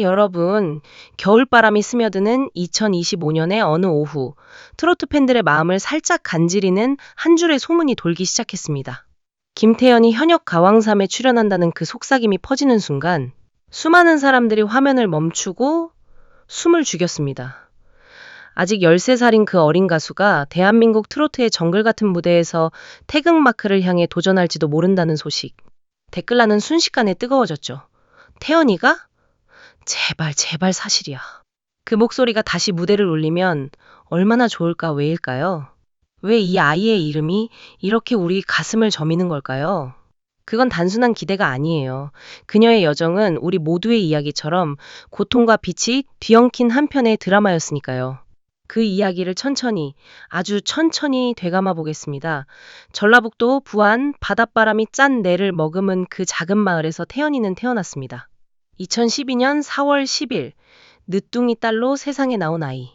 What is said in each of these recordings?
여러분. 겨울바람이 스며드는 2025년의 어느 오후, 트로트 팬들의 마음을 살짝 간지리는 한 줄의 소문이 돌기 시작했습니다. 김태연이 현역 가왕삼에 출연한다는 그 속삭임이 퍼지는 순간, 수많은 사람들이 화면을 멈추고 숨을 죽였습니다. 아직 13살인 그 어린 가수가 대한민국 트로트의 정글 같은 무대에서 태극마크를 향해 도전할지도 모른다는 소식. 댓글란은 순식간에 뜨거워졌죠. 태연이가? 제발, 제발 사실이야. 그 목소리가 다시 무대를 울리면 얼마나 좋을까 왜일까요? 왜 이 아이의 이름이 이렇게 우리 가슴을 저미는 걸까요? 그건 단순한 기대가 아니에요. 그녀의 여정은 우리 모두의 이야기처럼 고통과 빛이 뒤엉킨 한 편의 드라마였으니까요. 그 이야기를 천천히, 아주 천천히 되감아 보겠습니다. 전라북도 부안 바닷바람이 짠 내를 머금은 그 작은 마을에서 태연이는 태어났습니다. 2012년 4월 10일, 늦둥이 딸로 세상에 나온 아이.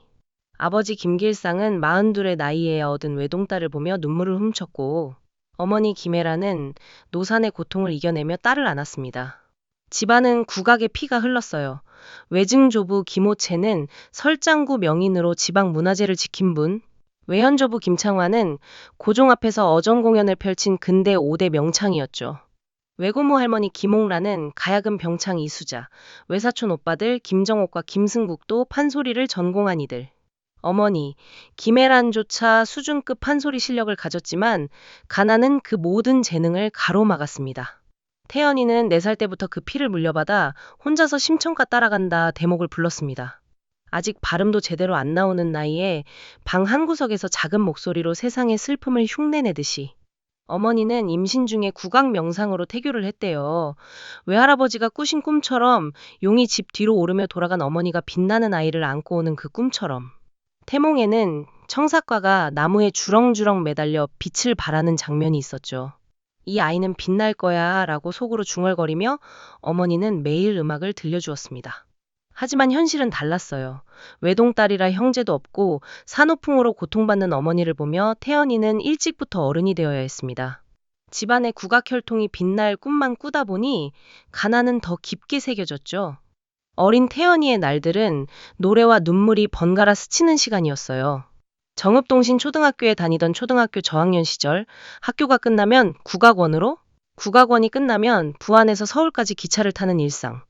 아버지 김길상은 42의 나이에 얻은 외동딸을 보며 눈물을 훔쳤고, 어머니 김애라는 노산의 고통을 이겨내며 딸을 안았습니다. 집안은 국악의 피가 흘렀어요. 외증조부 김호채는 설장구 명인으로 지방 문화재를 지킨 분, 외현조부 김창화는 고종 앞에서 어정 공연을 펼친 근대 5대 명창이었죠. 외고모 할머니 김옥라는 가야금 병창 이수자, 외사촌 오빠들 김정옥과 김승국도 판소리를 전공한 이들. 어머니 김애란조차 수준급 판소리 실력을 가졌지만 가난은 그 모든 재능을 가로막았습니다. 태연이는 4살 때부터 그 피를 물려받아 혼자서 심청가 따라간다 대목을 불렀습니다. 아직 발음도 제대로 안 나오는 나이에 방 한구석에서 작은 목소리로 세상의 슬픔을 흉내내듯이 어머니는 임신 중에 국악 명상으로 태교를 했대요. 외할아버지가 꾸신 꿈처럼 용이 집 뒤로 오르며 돌아간 어머니가 빛나는 아이를 안고 오는 그 꿈처럼. 태몽에는 청사과가 나무에 주렁주렁 매달려 빛을 발하는 장면이 있었죠. 이 아이는 빛날 거야 라고 속으로 중얼거리며 어머니는 매일 음악을 들려주었습니다. 하지만 현실은 달랐어요. 외동딸이라 형제도 없고 산후풍으로 고통받는 어머니를 보며 태연이는 일찍부터 어른이 되어야 했습니다. 집안의 국악혈통이 빛날 꿈만 꾸다 보니 가난은 더 깊게 새겨졌죠. 어린 태연이의 날들은 노래와 눈물이 번갈아 스치는 시간이었어요. 정읍동신 초등학교에 다니던 초등학교 저학년 시절, 학교가 끝나면 국악원으로, 국악원이 끝나면 부안에서 서울까지 기차를 타는 일상.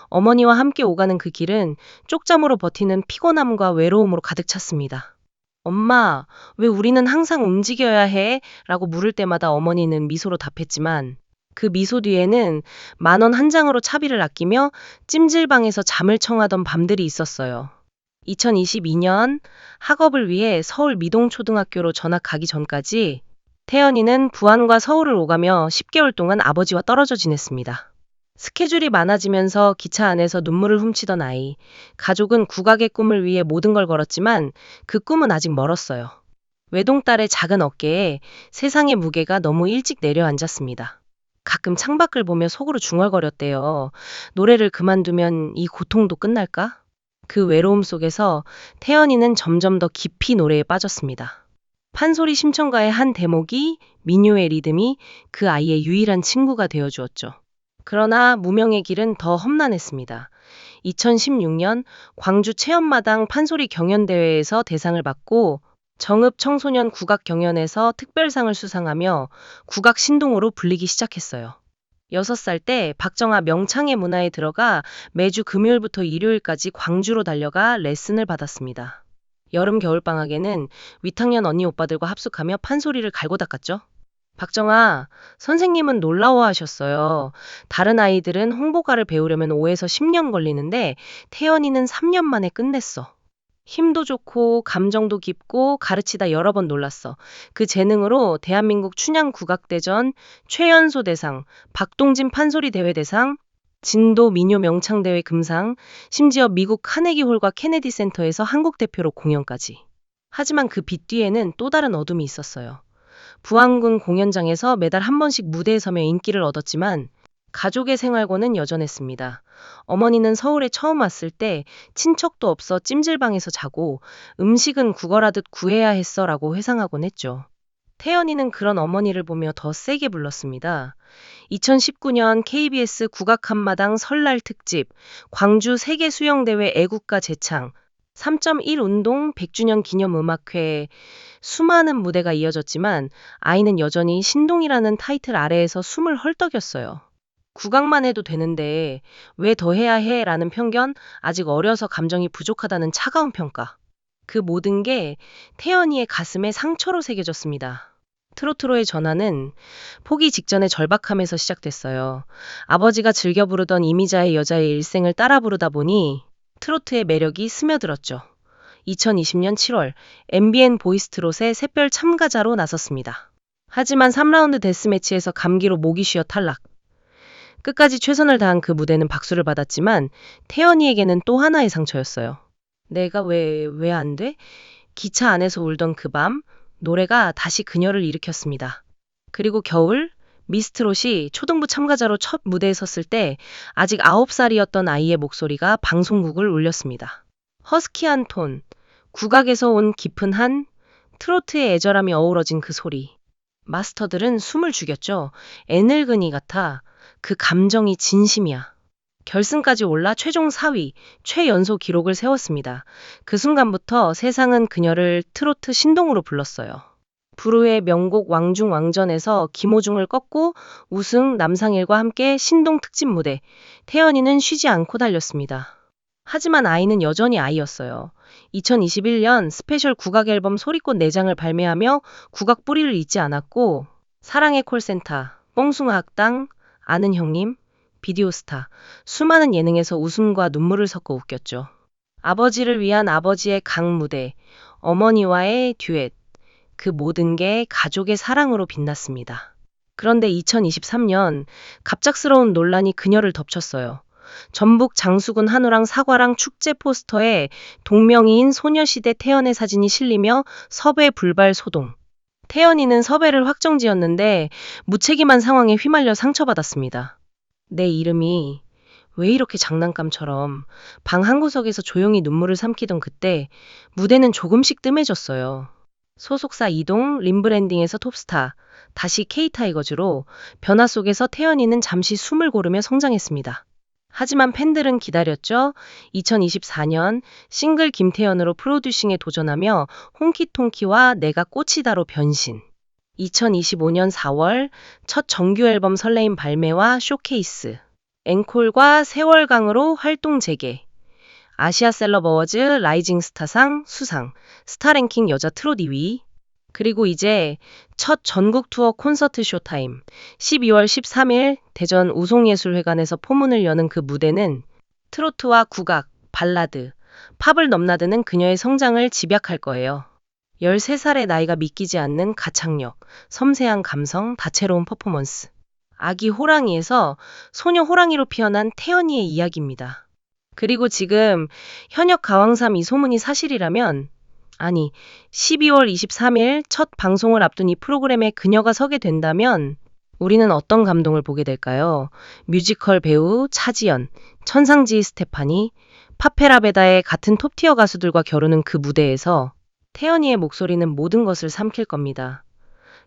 어머니와 함께 오가는 그 길은 쪽잠으로 버티는 피곤함과 외로움으로 가득 찼습니다. 엄마, 왜 우리는 항상 움직여야 해? 라고 물을 때마다 어머니는 미소로 답했지만 그 미소 뒤에는 10,000원 한 장으로 차비를 아끼며 찜질방에서 잠을 청하던 밤들이 있었어요. 2022년 학업을 위해 서울 미동초등학교로 전학 가기 전까지 태연이는 부안과 서울을 오가며 10개월 동안 아버지와 떨어져 지냈습니다. 스케줄이 많아지면서 기차 안에서 눈물을 훔치던 아이. 가족은 국악의 꿈을 위해 모든 걸 걸었지만 그 꿈은 아직 멀었어요. 외동딸의 작은 어깨에 세상의 무게가 너무 일찍 내려앉았습니다. 가끔 창밖을 보며 속으로 중얼거렸대요. 노래를 그만두면 이 고통도 끝날까? 그 외로움 속에서 태연이는 점점 더 깊이 노래에 빠졌습니다. 판소리 심청가의 한 대목이 민요의 리듬이 그 아이의 유일한 친구가 되어주었죠. 그러나 무명의 길은 더 험난했습니다. 2016년 광주 체험마당 판소리 경연대회에서 대상을 받고 정읍 청소년 국악 경연에서 특별상을 수상하며 국악 신동으로 불리기 시작했어요. 6살 때 박정아 명창의 문화에 들어가 매주 금요일부터 일요일까지 광주로 달려가 레슨을 받았습니다. 여름 겨울방학에는 위탁년 언니 오빠들과 합숙하며 판소리를 갈고 닦았죠. 박정아, 선생님은 놀라워하셨어요. 다른 아이들은 홍보가를 배우려면 5에서 10년 걸리는데 태연이는 3년 만에 끝냈어. 힘도 좋고 감정도 깊고 가르치다 여러 번 놀랐어. 그 재능으로 대한민국 춘향국악대전 최연소 대상, 박동진 판소리 대회 대상, 진도 민요 명창대회 금상, 심지어 미국 카네기홀과 케네디 센터에서 한국 대표로 공연까지. 하지만 그 빛 뒤에는 또 다른 어둠이 있었어요. 부안군 공연장에서 매달 한 번씩 무대에 서며 인기를 얻었지만 가족의 생활고는 여전했습니다. 어머니는 서울에 처음 왔을 때 친척도 없어 찜질방에서 자고 음식은 구걸하듯 구해야 했어 라고 회상하곤 했죠. 태연이는 그런 어머니를 보며 더 세게 불렀습니다. 2019년 KBS 국악 한마당 설날 특집, 광주 세계수영대회 애국가 제창, 3.1 운동 100주년 기념음악회, 수많은 무대가 이어졌지만 아이는 여전히 신동이라는 타이틀 아래에서 숨을 헐떡였어요. 국악만 해도 되는데 왜 더 해야 해? 라는 편견, 아직 어려서 감정이 부족하다는 차가운 평가. 그 모든 게 태연이의 가슴에 상처로 새겨졌습니다. 트로트로의 전환은 포기 직전의 절박함에서 시작됐어요. 아버지가 즐겨 부르던 이미자의 여자의 일생을 따라 부르다 보니 트로트의 매력이 스며들었죠. 2020년 7월 MBN 보이스트롯의 샛별 참가자로 나섰습니다. 하지만 3라운드 데스매치에서 감기로 목이 쉬어 탈락. 끝까지 최선을 다한 그 무대는 박수를 받았지만 태연이에게는 또 하나의 상처였어요. 내가 왜 안 돼? 기차 안에서 울던 그 밤, 노래가 다시 그녀를 일으켰습니다. 그리고 겨울, 미스트롯이 초등부 참가자로 첫 무대에 섰을 때 아직 9살이었던 아이의 목소리가 방송국을 울렸습니다. 허스키한 톤, 국악에서 온 깊은 한, 트로트의 애절함이 어우러진 그 소리. 마스터들은 숨을 죽였죠. 애늙은이 같아. 그 감정이 진심이야. 결승까지 올라 최종 4위, 최연소 기록을 세웠습니다. 그 순간부터 세상은 그녀를 트로트 신동으로 불렀어요. 불후의 명곡 왕중왕전에서 김호중을 꺾고 우승 남상일과 함께 신동 특집 무대, 태연이는 쉬지 않고 달렸습니다. 하지만 아이는 여전히 아이였어요. 2021년 스페셜 국악 앨범 소리꽃 4장을 발매하며 국악 뿌리를 잊지 않았고, 사랑의 콜센터, 뽕숭아 학당, 아는 형님, 비디오스타, 수많은 예능에서 웃음과 눈물을 섞어 웃겼죠. 아버지를 위한 아버지의 강무대, 어머니와의 듀엣, 그 모든 게 가족의 사랑으로 빛났습니다. 그런데 2023년 갑작스러운 논란이 그녀를 덮쳤어요. 전북 장수군 한우랑 사과랑 축제 포스터에 동명이인 소녀시대 태연의 사진이 실리며 섭외 불발 소동. 태연이는 섭외를 확정지었는데 무책임한 상황에 휘말려 상처받았습니다. 내 이름이 왜 이렇게 장난감처럼 방 한 구석에서 조용히 눈물을 삼키던 그때 무대는 조금씩 뜸해졌어요. 소속사 이동, 림브랜딩에서 톱스타, 다시 K타이거즈로 변화 속에서 태연이는 잠시 숨을 고르며 성장했습니다. 하지만 팬들은 기다렸죠. 2024년 싱글 김태연으로 프로듀싱에 도전하며 홍키통키와 내가 꽃이다로 변신. 2025년 4월 첫 정규 앨범 설레임 발매와 쇼케이스. 앵콜과 세월강으로 활동 재개. 아시아 셀럽 어워즈 라이징 스타상 수상. 스타랭킹 여자 트롯 2위. 그리고 이제 첫 전국 투어 콘서트 쇼타임. 12월 13일 대전 우송예술회관에서 포문을 여는 그 무대는 트로트와 국악, 발라드, 팝을 넘나드는 그녀의 성장을 집약할 거예요. 13살의 나이가 믿기지 않는 가창력, 섬세한 감성, 다채로운 퍼포먼스. 아기 호랑이에서 소녀 호랑이로 피어난 태연이의 이야기입니다. 그리고 지금 현역 가왕삼 이 소문이 사실이라면, 아니 12월 23일 첫 방송을 앞둔 이 프로그램에 그녀가 서게 된다면 우리는 어떤 감동을 보게 될까요? 뮤지컬 배우 차지연, 천상지 스테파니, 파페라베다의 같은 톱티어 가수들과 겨루는 그 무대에서 태연이의 목소리는 모든 것을 삼킬 겁니다.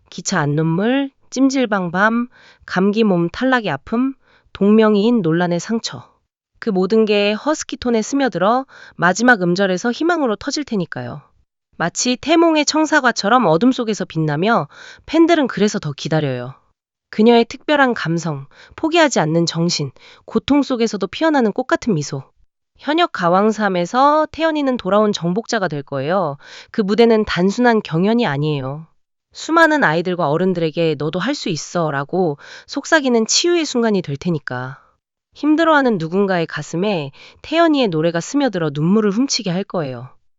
기차 안눈물, 찜질방 밤, 감기 몸 탈락의 아픔, 동명이인 논란의 상처. 그 모든 게 허스키 톤에 스며들어 마지막 음절에서 희망으로 터질 테니까요. 마치 태몽의 청사과처럼 어둠 속에서 빛나며 팬들은 그래서 더 기다려요. 그녀의 특별한 감성, 포기하지 않는 정신, 고통 속에서도 피어나는 꽃 같은 미소. 현역 가왕삼에서 태연이는 돌아온 정복자가 될 거예요. 그 무대는 단순한 경연이 아니에요. 수많은 아이들과 어른들에게 너도 할 수 있어 라고 속삭이는 치유의 순간이 될 테니까. 힘들어하는 누군가의 가슴에 태연이의 노래가 스며들어 눈물을 훔치게 할 거예요.